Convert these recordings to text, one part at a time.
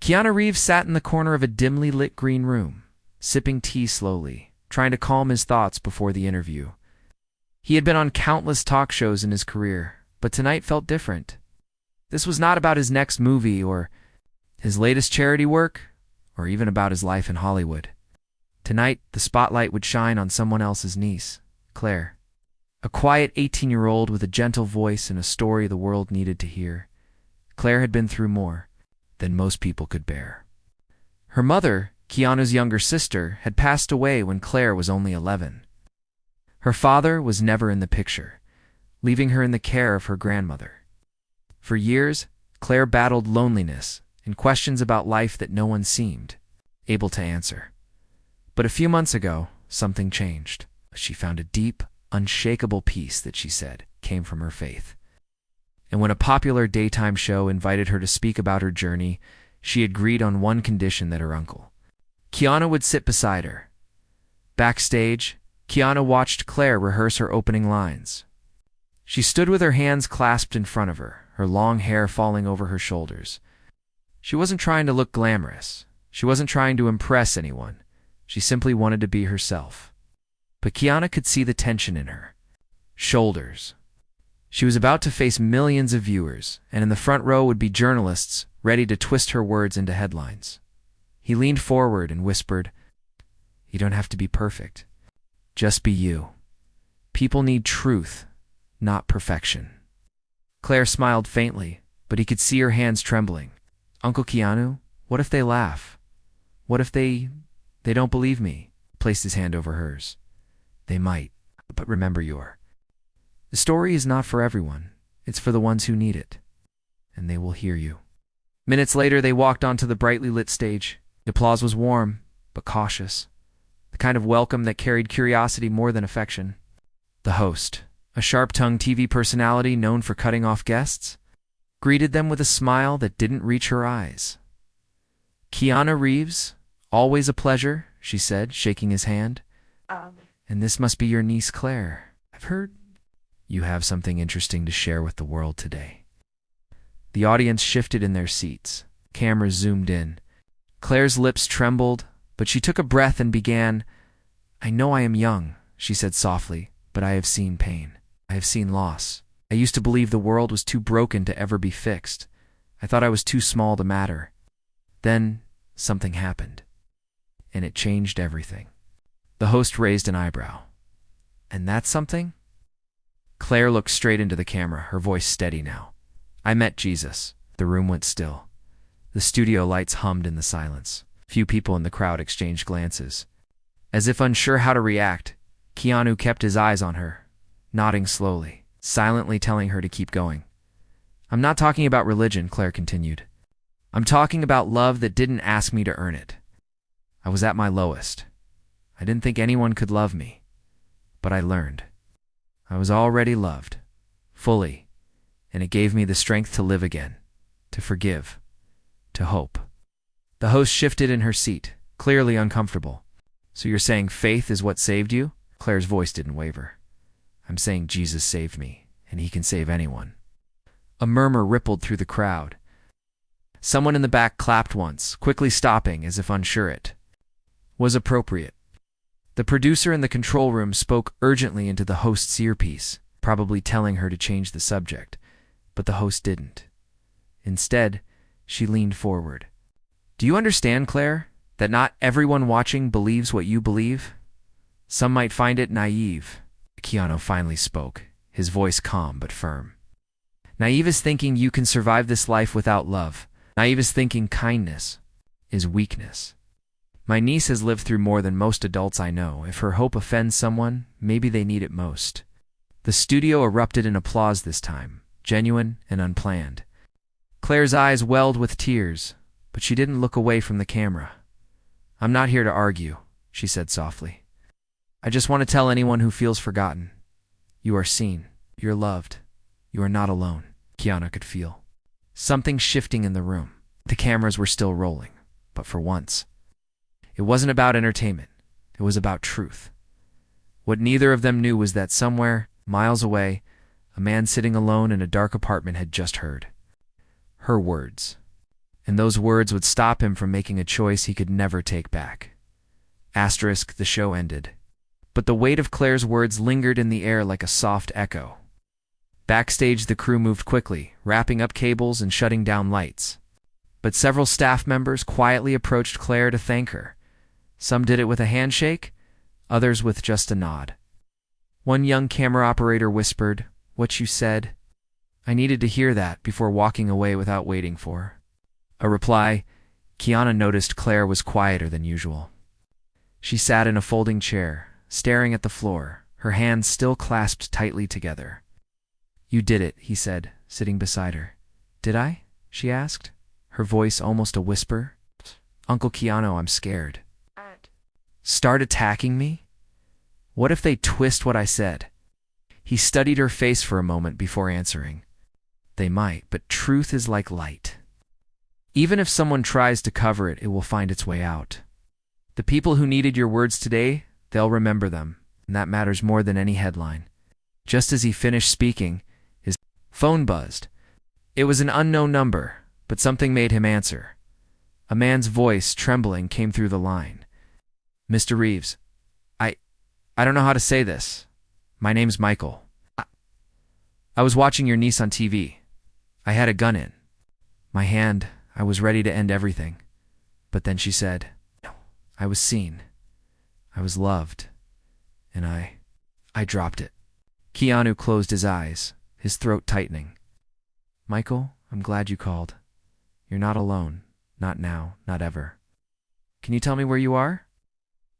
Keanu Reeves sat in the corner of a dimly lit green room, sipping tea slowly, trying to calm his thoughts before the interview. He had been on countless talk shows in his career, but tonight felt different. This was not about his next movie or his latest charity work, or even about his life in Hollywood. Tonight, the spotlight would shine on someone else's niece, Claire. A quiet 18-year-old with a gentle voice and a story the world needed to hear. Claire had been through more than most people could bear. Her mother, Keanu's younger sister, had passed away when Claire was only 11. Her father was never in the picture, leaving her in the care of her grandmother. For years, Claire battled loneliness and questions about life that no one seemed able to answer. But a few months ago, something changed. She found a deep, unshakable peace that she said came from her faith. And when a popular daytime show invited her to speak about her journey, she agreed on one condition: that her uncle, Keanu, would sit beside her. Backstage, Keanu watched Claire rehearse her opening lines. She stood with her hands clasped in front of her, her long hair falling over her shoulders. She wasn't trying to look glamorous. She wasn't trying to impress anyone. She simply wanted to be herself. But Keanu could see the tension in her shoulders. She was about to face millions of viewers, and in the front row would be journalists ready to twist her words into headlines. He leaned forward and whispered, "You don't have to be perfect. Just be you. People need truth, not perfection." Claire smiled faintly, but he could see her hands trembling. "Uncle Keanu, what if they laugh? What if they don't believe me?" Placed his hand over hers. "They might, but remember the story is not for everyone. It's for the ones who need it, and they will hear you." Minutes later, they walked onto the brightly lit stage. The applause was warm, but cautious, the kind of welcome that carried curiosity more than affection. The host, a sharp-tongued TV personality known for cutting off guests, greeted them with a smile that didn't reach her eyes. "Keanu Reeves, always a pleasure," she said, shaking his hand. "And this must be your niece Claire. I've heard you have something interesting to share with the world today." The audience shifted in their seats. Cameras zoomed in. Claire's lips trembled, but she took a breath and began. "I know I am young," she said softly, "but I have seen pain. I have seen loss. I used to believe the world was too broken to ever be fixed. I thought I was too small to matter. Then something happened, and it changed everything." The host raised an eyebrow. "And that's something?" Claire looked straight into the camera, her voice steady now. "I met Jesus." The room went still. The studio lights hummed in the silence. Few people in the crowd exchanged glances. As if unsure how to react, Keanu kept his eyes on her, nodding slowly, silently telling her to keep going. "I'm not talking about religion," Claire continued. "I'm talking about love that didn't ask me to earn it. I was at my lowest. I didn't think anyone could love me, but I learned. I was already loved, fully, and it gave me the strength to live again, to forgive, to hope." The host shifted in her seat, clearly uncomfortable. "So you're saying faith is what saved you?" Claire's voice didn't waver. "I'm saying Jesus saved me, and he can save anyone." A murmur rippled through the crowd. Someone in the back clapped once, quickly stopping as if unsure it was appropriate. The producer in the control room spoke urgently into the host's earpiece, probably telling her to change the subject, but the host didn't. Instead, she leaned forward. "Do you understand, Claire, that not everyone watching believes what you believe? Some might find it naive." Keanu finally spoke, his voice calm but firm. "Naive is thinking you can survive this life without love. Naive is thinking kindness is weakness. My niece has lived through more than most adults I know. If her hope offends someone, maybe they need it most." The studio erupted in applause this time, genuine and unplanned. Claire's eyes welled with tears, but she didn't look away from the camera. "I'm not here to argue," she said softly. "I just want to tell anyone who feels forgotten. You are seen. You're loved. You are not alone." Keanu could feel something shifting in the room. The cameras were still rolling, but for once, it wasn't about entertainment. It was about truth. What neither of them knew was that somewhere, miles away, a man sitting alone in a dark apartment had just heard her words. and those words would stop him from making a choice he could never take back. Asterisk, the show ended. But the weight of Claire's words lingered in the air like a soft echo. Backstage, the crew moved quickly, wrapping up cables and shutting down lights. But several staff members quietly approached Claire to thank her. Some did it with a handshake, others with just a nod. One young camera operator whispered, "What you said? I needed to hear that," before walking away without waiting for a reply. Keanu noticed Claire was quieter than usual. She sat in a folding chair, staring at the floor, her hands still clasped tightly together. "You did it," he said, sitting beside her. "Did I?" she asked, her voice almost a whisper. "Uncle Keanu, I'm scared." "Start attacking me? What if they twist what I said?" He studied her face for a moment before answering. "They might, but truth is like light. Even if someone tries to cover it, it will find its way out. The people who needed your words today, they'll remember them, and that matters more than any headline." Just as he finished speaking, his phone buzzed. It was an unknown number, but something made him answer. A man's voice, trembling, came through the line. "Mr. Reeves, I don't know how to say this. My name's Michael. I was watching your niece on TV. I had a gun in my hand. I was ready to end everything. But then she said, I was seen. I was loved. And I dropped it." Keanu closed his eyes, his throat tightening. "Michael, I'm glad you called. You're not alone. Not now, not ever. Can you tell me where you are?"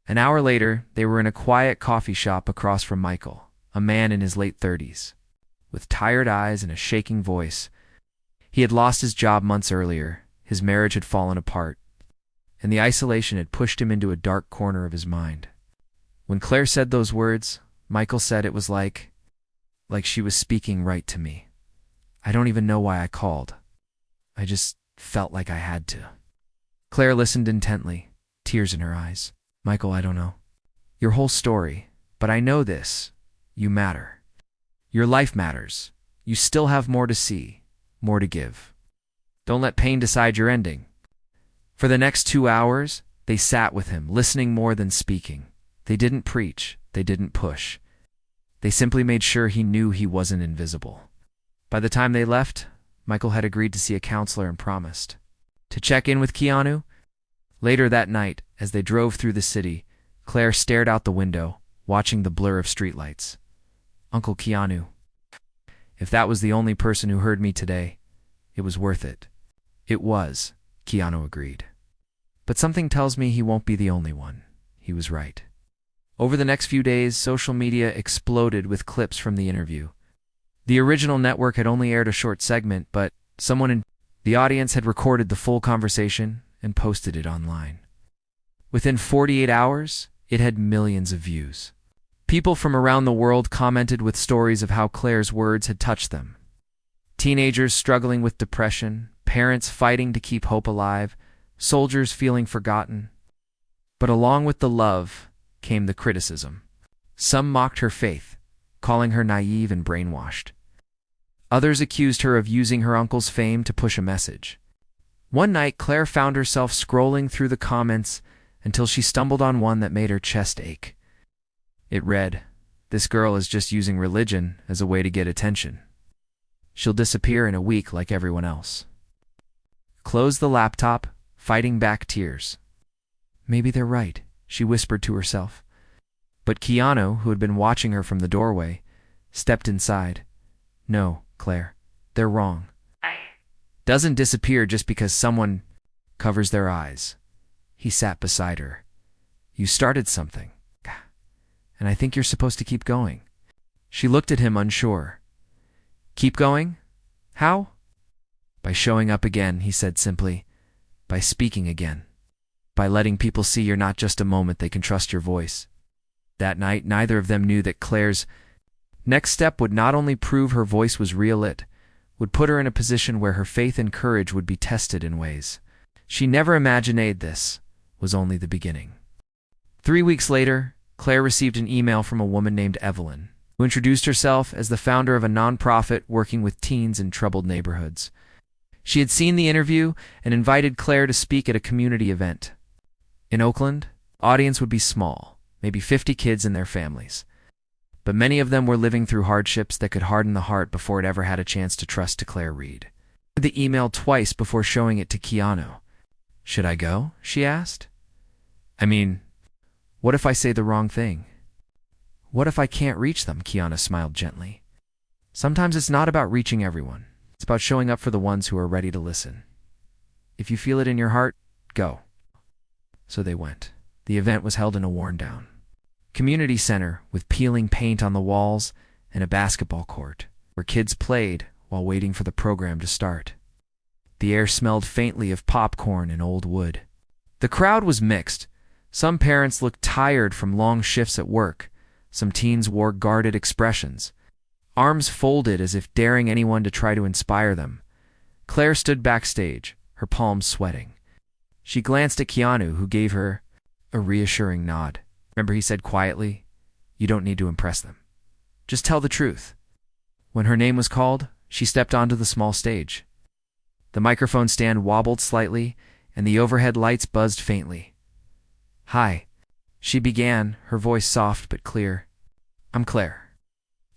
An hour later, they were in a quiet coffee shop across from Michael, a man in his late 30s. With tired eyes and a shaking voice, he had lost his job months earlier, his marriage had fallen apart, and the isolation had pushed him into a dark corner of his mind. When Claire said those words, Michael said it was like she was speaking right to me. "I don't even know why I called. I just felt like I had to." Claire listened intently, tears in her eyes. "Michael, I don't know your whole story, but I know this. You matter. Your life matters. You still have more to see, more to give. Don't let pain decide your ending." For the next 2 hours, they sat with him, listening more than speaking. They didn't preach. They didn't push. They simply made sure he knew he wasn't invisible. By the time they left, Michael had agreed to see a counselor and promised to check in with Keanu. Later that night, as they drove through the city, Claire stared out the window, watching the blur of streetlights. "Uncle Keanu, if that was the only person who heard me today, it was worth it." "It was," Keanu agreed. "But something tells me he won't be the only one." He was right. Over the next few days, social media exploded with clips from the interview. The original network had only aired a short segment, but someone in the audience had recorded the full conversation and posted it online. Within 48 hours, it had millions of views. People from around the world commented with stories of how Claire's words had touched them. Teenagers struggling with depression, parents fighting to keep hope alive, soldiers feeling forgotten. But along with the love came the criticism. Some mocked her faith, calling her naive and brainwashed. Others accused her of using her uncle's fame to push a message. One night, Claire found herself scrolling through the comments until she stumbled on one that made her chest ache. It read, "This girl is just using religion as a way to get attention. She'll disappear in a week like everyone else." Closed the laptop, fighting back tears. "Maybe they're right," she whispered to herself. But Keanu, who had been watching her from the doorway, stepped inside. "No, Claire, they're wrong. Doesn't disappear just because someone covers their eyes." He sat beside her. "You started something, and I think you're supposed to keep going." She looked at him unsure. "Keep going? How?" "By showing up again," he said simply. "By speaking again. By letting people see you're not just a moment they can trust your voice." That night, neither of them knew that Claire's next step would not only prove her voice was real, it would put her in a position where her faith and courage would be tested in ways she never imagined. This was only the beginning. 3 weeks later, Claire received an email from a woman named Evelyn, who introduced herself as the founder of a nonprofit working with teens in troubled neighborhoods. She had seen the interview and invited Claire to speak at a community event. In Oakland, the audience would be small, maybe 50 kids and their families. But many of them were living through hardships that could harden the heart before it ever had a chance to trust to Claire Reed. The email twice before showing it to Keanu. "Should I go?" she asked. "I mean, what if I say the wrong thing? What if I can't reach them?" Keanu smiled gently. "Sometimes it's not about reaching everyone. It's about showing up for the ones who are ready to listen. If you feel it in your heart, go." So they went. The event was held in a worn-down community center with peeling paint on the walls and a basketball court where kids played while waiting for the program to start. The air smelled faintly of popcorn and old wood. The crowd was mixed. Some parents looked tired from long shifts at work. Some teens wore guarded expressions, arms folded as if daring anyone to try to inspire them. Claire stood backstage, her palms sweating. She glanced at Keanu, who gave her a reassuring nod. "Remember," he said quietly, "you don't need to impress them. Just tell the truth." When her name was called, she stepped onto the small stage. The microphone stand wobbled slightly, and the overhead lights buzzed faintly. "Hi," she began, her voice soft but clear. "I'm Claire.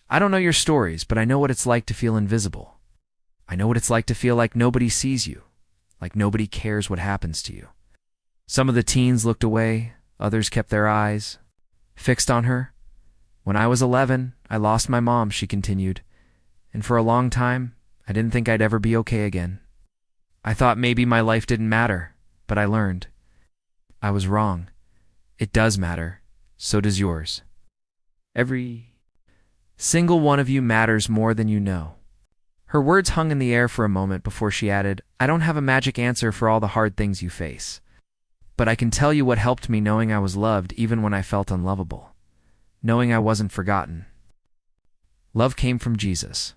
I don't know your stories, but I know what it's like to feel invisible. I know what it's like to feel like nobody sees you, like nobody cares what happens to you." Some of the teens looked away, others kept their eyes fixed on her. "When I was 11, I lost my mom," she continued, "and for a long time, I didn't think I'd ever be okay again. I thought maybe my life didn't matter, but I learned. I was wrong. It does matter. So does yours. Every single one of you matters more than you know." Her words hung in the air for a moment before she added, "I don't have a magic answer for all the hard things you face. But I can tell you what helped me, knowing I was loved even when I felt unlovable. Knowing I wasn't forgotten. Love came from Jesus.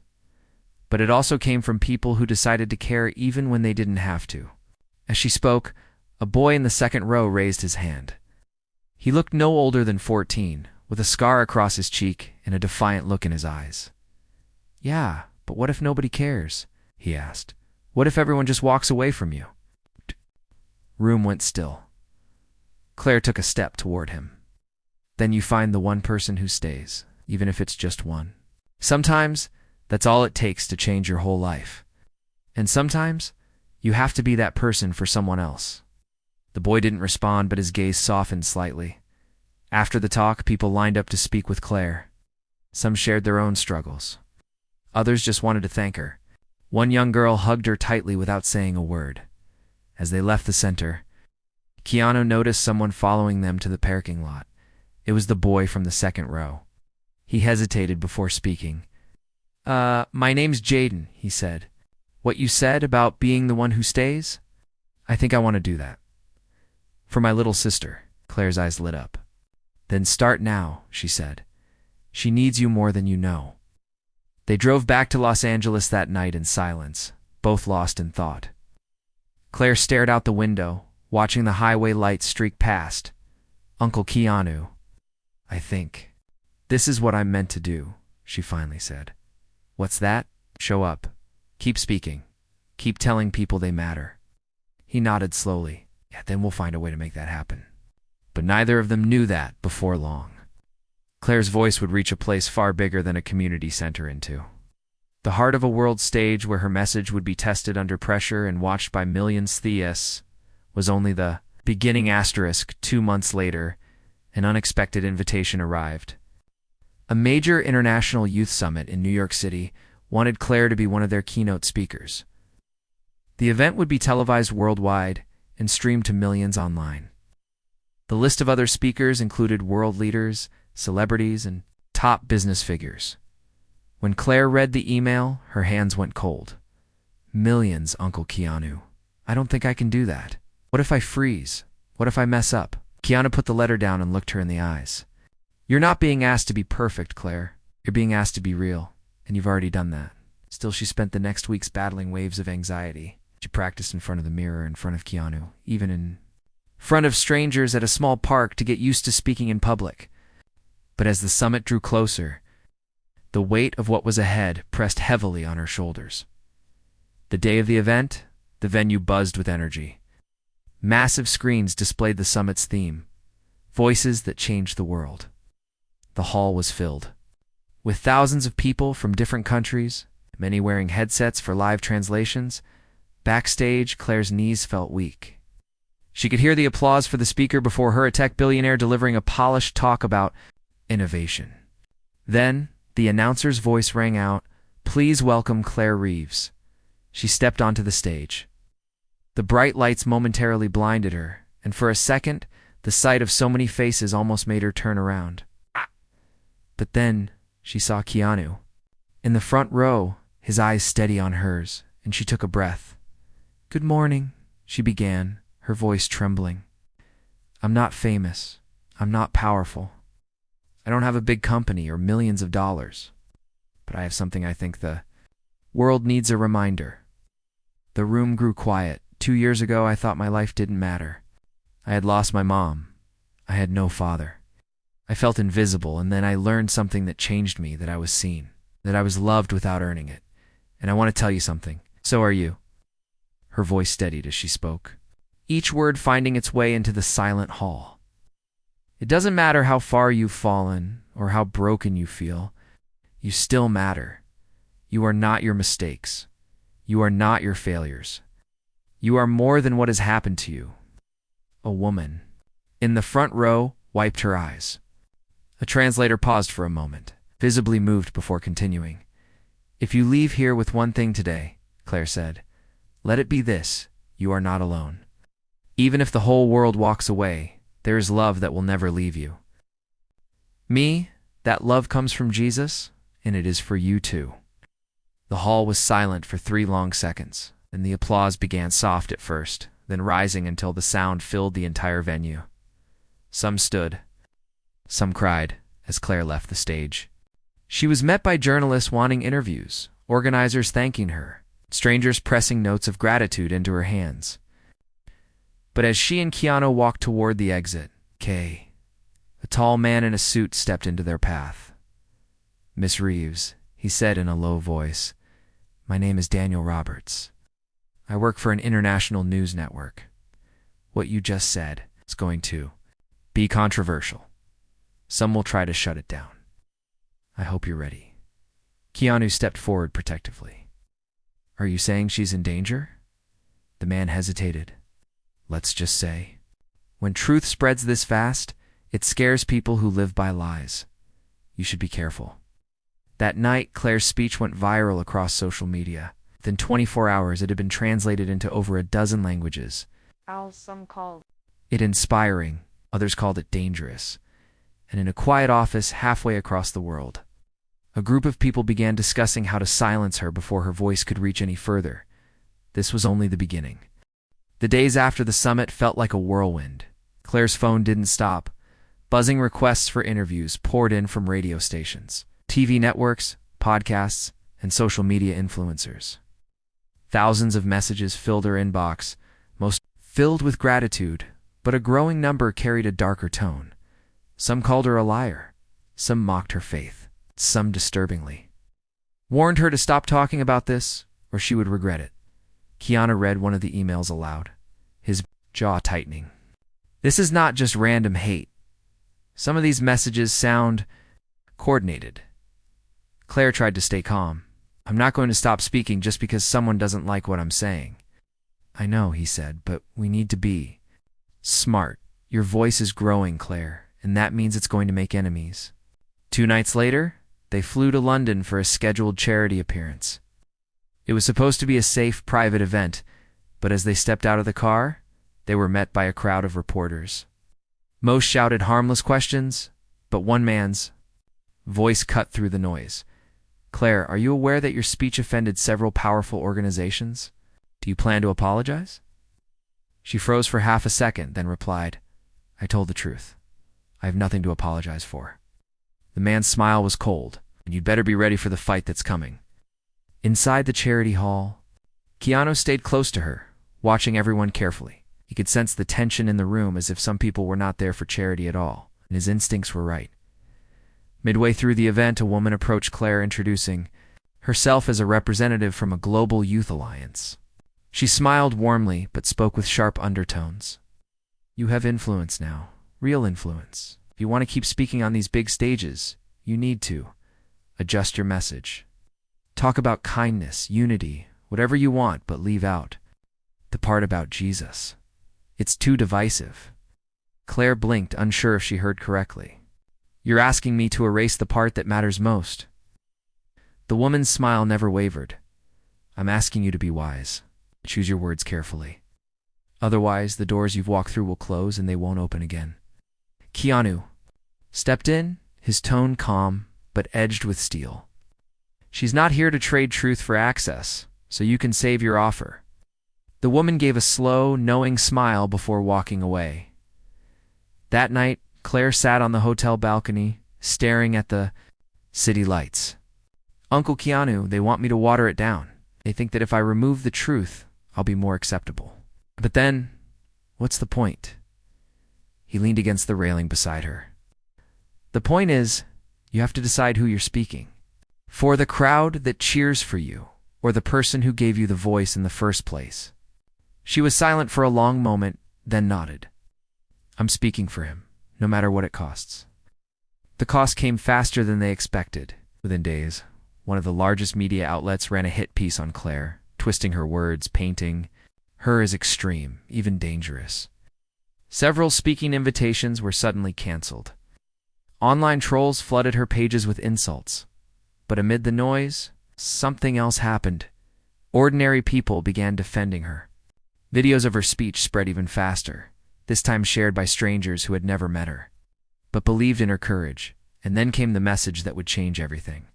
But it also came from people who decided to care even when they didn't have to." As she spoke, a boy in the second row raised his hand. He looked no older than 14, with a scar across his cheek and a defiant look in his eyes. "Yeah, but what if nobody cares?" he asked. "What if everyone just walks away from you?" Room went still. Claire took a step toward him. "Then you find the one person who stays, even if it's just one. Sometimes that's all it takes to change your whole life. And sometimes you have to be that person for someone else." The boy didn't respond, but his gaze softened slightly. After the talk, people lined up to speak with Claire. Some shared their own struggles. Others just wanted to thank her. One young girl hugged her tightly without saying a word. As they left the center, Keanu noticed someone following them to the parking lot. It was the boy from the second row. He hesitated before speaking. My name's Jaden," he said. "What you said about being the one who stays? I think I want to do that. For my little sister." Claire's eyes lit up. "Then start now," she said. "She needs you more than you know." They drove back to Los Angeles that night in silence, both lost in thought. Claire stared out the window, watching the highway lights streak past. "Uncle Keanu, I think this is what I'm meant to do," she finally said. "What's that?" "Show up. Keep speaking. Keep telling people they matter." He nodded slowly. "Yeah, then we'll find a way to make that happen." But neither of them knew that before long. Claire's voice would reach a place far bigger than a community center into the heart of a world stage where her message would be tested under pressure and watched by millions. This was only the beginning. 2 months later, an unexpected invitation arrived. A major international youth summit in New York City wanted Claire to be one of their keynote speakers. The event would be televised worldwide and streamed to millions online. The list of other speakers included world leaders, celebrities, and top business figures. When Claire read the email, her hands went cold. "Millions, Uncle Keanu. I don't think I can do that. What if I freeze? What if I mess up?" Keanu put the letter down and looked her in the eyes. "You're not being asked to be perfect, Claire. You're being asked to be real, and you've already done that." Still, she spent the next weeks battling waves of anxiety. She practiced in front of the mirror, in front of Keanu, even in front of strangers at a small park to get used to speaking in public. But as the summit drew closer, the weight of what was ahead pressed heavily on her shoulders. The day of the event, the venue buzzed with energy. Massive screens displayed the summit's theme, voices that changed the world. The hall was filled with thousands of people from different countries, many wearing headsets for live translations. Backstage, Claire's knees felt weak. She could hear the applause for the speaker before her, a tech billionaire delivering a polished talk about innovation. Then, the announcer's voice rang out, "Please welcome KeanuReeves." She stepped onto the stage. The bright lights momentarily blinded her, and for a second, the sight of so many faces almost made her turn around. But then, she saw Keanu. In the front row, his eyes steady on hers, and she took a breath. "Good morning," she began, her voice trembling. "I'm not famous. I'm not powerful. I don't have a big company or millions of dollars. But I have something I think the world needs a reminder." The room grew quiet. 2 years ago, I thought my life didn't matter. I had lost my mom. I had no father. I felt invisible, and then I learned something that changed me, that I was seen, that I was loved without earning it. And I want to tell you something. So are you. Her voice steadied as she spoke, each word finding its way into the silent hall. It doesn't matter how far you've fallen or how broken you feel. You still matter. You are not your mistakes. You are not your failures. You are more than what has happened to you. A woman in the front row wiped her eyes. A translator paused for a moment, visibly moved before continuing. "If you leave here with one thing today," Claire said, "let it be this: you are not alone. Even if the whole world walks away, there is love that will never leave you. Me, that love comes from Jesus, and it is for you too." The hall was silent for 3 long seconds, and the applause began soft at first, then rising until the sound filled the entire venue. Some stood. Some cried as Claire left the stage. She was met by journalists wanting interviews, organizers thanking her, strangers pressing notes of gratitude into her hands. But as she and Keanu walked toward the exit, a tall man in a suit stepped into their path. "Miss Reeves," he said in a low voice, "my name is Daniel Roberts. I work for an international news network. What you just said is going to be controversial. Some will try to shut it down. I hope you're ready." Keanu stepped forward protectively. "Are you saying she's in danger?" The man hesitated. "Let's just say, when truth spreads this fast, it scares people who live by lies. You should be careful." That night, Claire's speech went viral across social media. Within 24 hours, it had been translated into over a dozen languages. Some called it inspiring, others called it dangerous. And in a quiet office halfway across the world, a group of people began discussing how to silence her before her voice could reach any further. This was only the beginning. The days after the summit felt like a whirlwind. Claire's phone didn't stop. Buzzing requests for interviews poured in from radio stations, TV networks, podcasts, and social media influencers. Thousands of messages filled her inbox, most filled with gratitude, but a growing number carried a darker tone. Some called her a liar. Some mocked her faith. Some disturbingly warned her to stop talking about this, or she would regret it. Keanu read one of the emails aloud, his jaw tightening. This is not just random hate. Some of these messages sound coordinated. Claire tried to stay calm. "I'm not going to stop speaking just because someone doesn't like what I'm saying." "I know," he said, "but we need to be smart. Your voice is growing, Claire, and that means it's going to make enemies." 2 nights later, they flew to London for a scheduled charity appearance. It was supposed to be a safe, private event, but as they stepped out of the car, they were met by a crowd of reporters. Most shouted harmless questions, but one man's voice cut through the noise. "Claire, are you aware that your speech offended several powerful organizations? Do you plan to apologize?" She froze for half a second, then replied, "I told the truth. I have nothing to apologize for." The man's smile was cold, and "You'd better be ready for the fight that's coming." Inside the charity hall, Keanu stayed close to her, watching everyone carefully. He could sense the tension in the room, as if some people were not there for charity at all, and his instincts were right. Midway through the event, a woman approached Claire, introducing, herself as a representative from a global youth alliance. She smiled warmly but spoke with sharp undertones. You have influence now, real influence. If you want to keep speaking on these big stages, you need to adjust your message. Talk about kindness, unity, whatever you want, but leave out the part about Jesus. It's too divisive. Claire blinked, unsure if she heard correctly. You're asking me to erase the part that matters most. The woman's smile never wavered. I'm asking you to be wise. Choose your words carefully. Otherwise, the doors you've walked through will close and they won't open again. Keanu stepped in, his tone calm but edged with steel. She's not here to trade truth for access, so you can save your offer. The woman gave a slow, knowing smile before walking away. That night, Claire sat on the hotel balcony, staring at the city lights. Uncle Keanu, they want me to water it down. They think that if I remove the truth, I'll be more acceptable. But then, what's the point? He leaned against the railing beside her. The point is, you have to decide who you're speaking. For the crowd that cheers for you, or the person who gave you the voice in the first place. She was silent for a long moment, then nodded. I'm speaking for him, no matter what it costs. The cost came faster than they expected. Within days, one of the largest media outlets ran a hit piece on Claire, twisting her words, painting her as extreme, even dangerous. Several speaking invitations were suddenly canceled. Online trolls flooded her pages with insults. But amid the noise, something else happened. Ordinary people began defending her. Videos of her speech spread even faster, this time shared by strangers who had never met her, but believed in her courage. And then came the message that would change everything.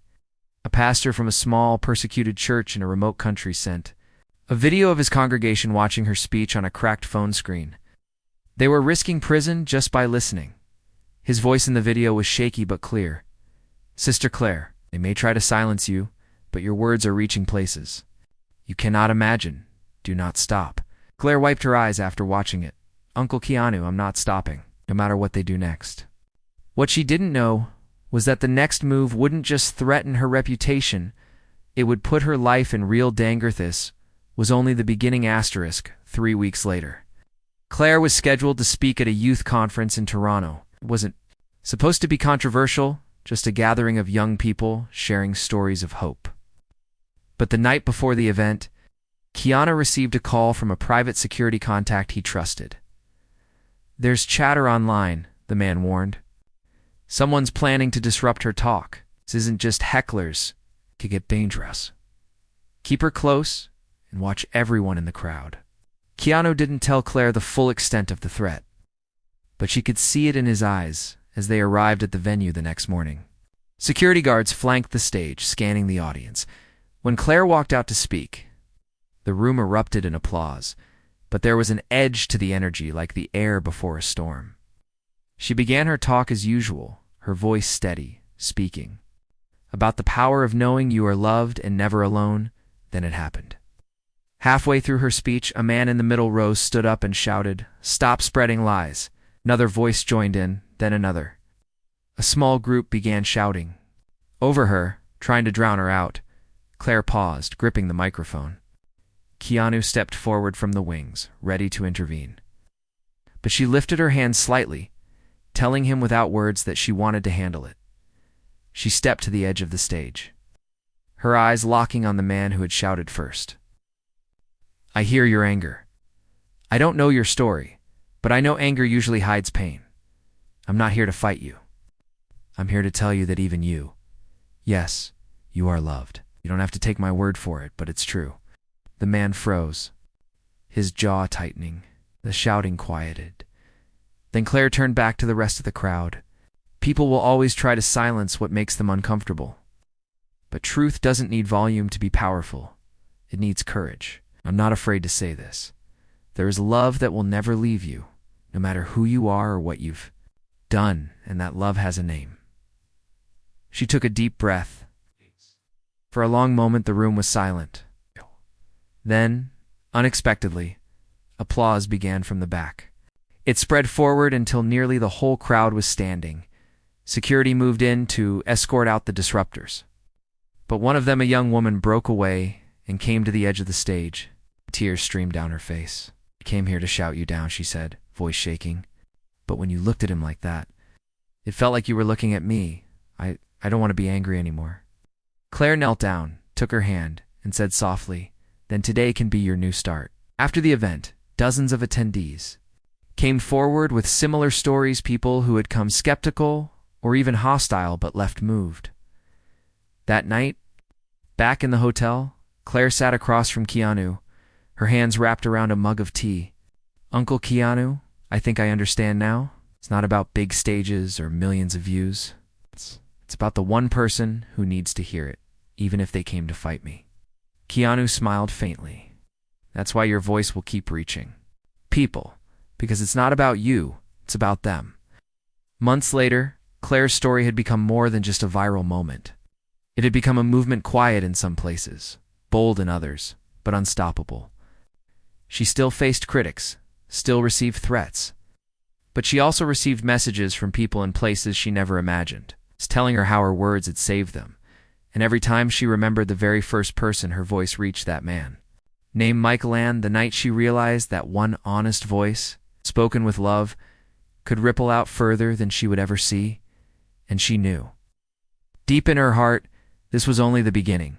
A pastor from a small, persecuted church in a remote country sent a video of his congregation watching her speech on a cracked phone screen. They were risking prison just by listening. His voice in the video was shaky but clear. Sister Claire, they may try to silence you, but your words are reaching places you cannot imagine. Do not stop. Claire wiped her eyes after watching it. Uncle Keanu, I'm not stopping, no matter what they do next. What she didn't know was that the next move wouldn't just threaten her reputation, it would put her life in real danger. This was only the beginning. 3 weeks later, Claire was scheduled to speak at a youth conference in Toronto. It wasn't supposed to be controversial, just a gathering of young people sharing stories of hope. But the night before the event, Keanu received a call from a private security contact he trusted. There's chatter online, the man warned. Someone's planning to disrupt her talk. This isn't just hecklers. It could get dangerous. Keep her close and watch everyone in the crowd. Keanu didn't tell Claire the full extent of the threat, but she could see it in his eyes as they arrived at the venue the next morning. Security guards flanked the stage, scanning the audience. When Claire walked out to speak, the room erupted in applause, but there was an edge to the energy like the air before a storm. She began her talk as usual, her voice steady, speaking about the power of knowing you are loved and never alone. Then it happened. Halfway through her speech, a man in the middle row stood up and shouted, "Stop spreading lies." Another voice joined in, then another. A small group began shouting. Over her, trying to drown her out, Claire paused, gripping the microphone. Keanu stepped forward from the wings, ready to intervene. But she lifted her hand slightly, telling him without words that she wanted to handle it. She stepped to the edge of the stage, her eyes locking on the man who had shouted first. I hear your anger. I don't know your story, but I know anger usually hides pain. I'm not here to fight you. I'm here to tell you that even you, yes, you are loved. You don't have to take my word for it, but it's true. The man froze, his jaw tightening. The shouting quieted. Then Claire turned back to the rest of the crowd. People will always try to silence what makes them uncomfortable. But truth doesn't need volume to be powerful. It needs courage. I'm not afraid to say this. There is love that will never leave you, no matter who you are or what you've done, and that love has a name. She took a deep breath. For a long moment, the room was silent. Then, unexpectedly, applause began from the back. It spread forward until nearly the whole crowd was standing. Security moved in to escort out the disruptors. But one of them, a young woman, broke away and came to the edge of the stage. Tears streamed down her face. "I came here to shout you down," she said, voice shaking. "But when you looked at him like that, it felt like you were looking at me. I don't want to be angry anymore." Claire knelt down, took her hand, and said softly, "Then today can be your new start." After the event, dozens of attendees came forward with similar stories, people who had come skeptical or even hostile but left moved. That night, back in the hotel, Claire sat across from Keanu, her hands wrapped around a mug of tea. "Uncle Keanu, I think I understand now. It's not about big stages or millions of views. It's about the one person who needs to hear it, even if they came to fight me." Keanu smiled faintly. "That's why your voice will keep reaching people, because it's not about you, it's about them." Months later, Claire's story had become more than just a viral moment. It had become a movement, quiet in some places, bold in others, but unstoppable. She still faced critics, still received threats, but she also received messages from people in places she never imagined, telling her how her words had saved them. And every time she remembered the very first person her voice reached, that man, named Michael Ann, the night she realized that one honest voice, spoken with love, could ripple out further than she would ever see. And she knew, deep in her heart, this was only the beginning.